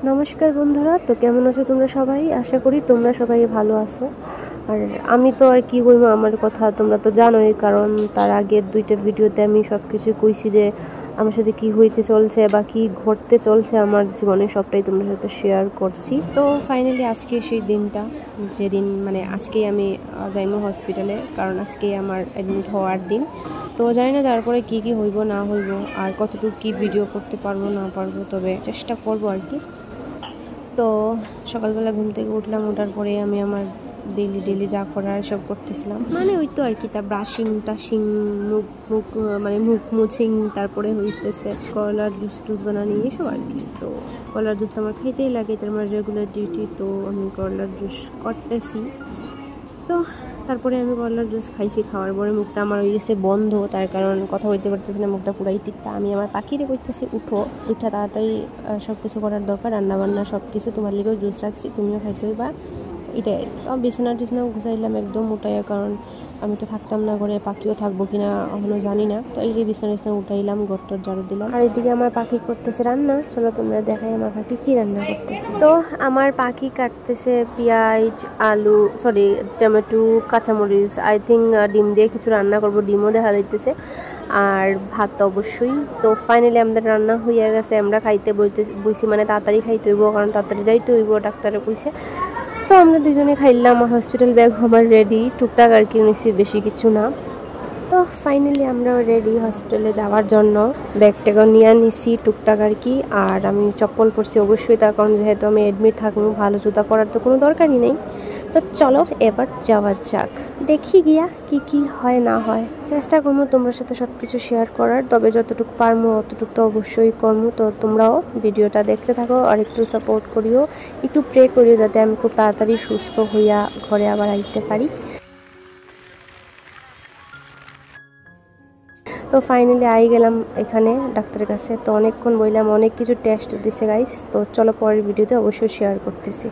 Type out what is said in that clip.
নমস্কার বন্ধুরা, তো কেমন আছো তোমরা সবাই? আশা করি তোমরা সবাই ভালো আছো। আর আমি তো আর কি বলবো, আমার কথা তোমরা তো জানোই, কারণ তার আগের দুইটা ভিডিওতে আমি সব কিছু কইছি যে আমার সাথে কি হইতে চলছে বা কি ঘটতে চলছে আমার জীবনে, সবটাই তোমাদের সাথে শেয়ার করছি। তো ফাইনালি আজকে সেই দিনটা, যেদিন মানে আজকেই আমি যাইমু হসপিটালে, কারণ আজকেই আমার অ্যাডমিট হওয়ার দিন। তো জানি না তারপরে কি কি হইব না হইব, আর কতটুকু কি ভিডিও করতে পারবো না পারবো, তবে চেষ্টা করবো আর কি। তো সকালবেলা ঘুম থেকে উঠলাম, ওঠার পরে আমি আমার ডেলি যা করার সব করতেছিলাম, মানে ওই তো আর কি, তা টাশিং, মুখ মানে মুখ মুছিং, তারপরে হইতেছে কলার জুস বানানি, এসব আর কি। তো কলার জুস তো আমার খাইতেই লাগে, এটা আমার রেগুলার ডিউটি, তো আমি কলার জুস করতেছি। তো তারপরে আমি কলার জুস খাইছি, খাওয়ার পরে মুখটা আমার হয়ে গেছে বন্ধ, তার কারণ কথা বলতে পারতেছি না, মুখটা পুরাই তিক্তা। আমি আমার পাখিরে কইতেছি উঠা তাড়াতাড়ি সব কিছু করার দরকার, রান্নাবান্না সব কিছু, তোমার লিগেও জুস রাখছি, তুমিও খাইতে হইবা। এটাই তো, বিছানাও গুছাইলাম একদম উঠাইয়া, কারণ আমি তো থাকতাম না ঘরে, পাখিও থাকবো কিনা এখনো জানি না। তো এই বিছানা উঠাইলাম, ঘরটার ঝাড়ু দিলাম। আর এদিকে আমার পাখি করতেছে রান্না, চলো তোমরা দেখাই আমার পাখি কি রান্না করতেছে। তো আমার পাখি কাটতেছে পেঁয়াজ, আলু, সরি টমেটো, কাঁচামরিচ, আই থিঙ্ক ডিম দিয়ে কিছু রান্না করবো, ডিমও দেখা যাইতেছে, আর ভাত তো অবশ্যই। তো ফাইনালি আমাদের রান্না হইয়া গেছে, আমরা খাইতে বইছি, মানে তাড়াতাড়ি খাইতে হইব, কারণ তাড়াতাড়ি যাইতে হইব, ডাক্তারে কইছে। তো আমরা দুজনে খাইলাম, আমার হসপিটাল ব্যাগ আমার রেডি, টুকটাক আর কি নিছি, বেশি কিছু না। তো ফাইনালি আমরাও রেডি হসপিটালে যাওয়ার জন্য, ব্যাগটাকে নিয়ে নিছি টুকটাক আর কি। আর আমি চপ্পল পরছি অবশ্যই, তার কারণ যেহেতু আমি অ্যাডমিট থাকবো, ভালো জুতা পরার তো কোনো দরকারই নেই। তো চলো এবার যাওয়া যাক, দেখি গিয়া কি কি হয় না হয়। চেষ্টা করবো তোমার সাথে সব কিছু শেয়ার করার, তবে যতটুকু পারবো অতটুকু তো অবশ্যই করবো। তো তোমরাও ভিডিওটা দেখতে থাকো আর একটু সাপোর্ট করিও, একটু প্রে করিও, যাতে আমি খুব তাড়াতাড়ি সুস্থ হইয়া ঘরে আবার আইতে পারি। তো ফাইনালি আই গেলাম এখানে ডাক্তারের কাছে। তো অনেকক্ষণ বললাম, অনেক কিছু টেস্ট দিছে গাইস। তো চলো পরের ভিডিওতে অবশ্যই শেয়ার করতেছি।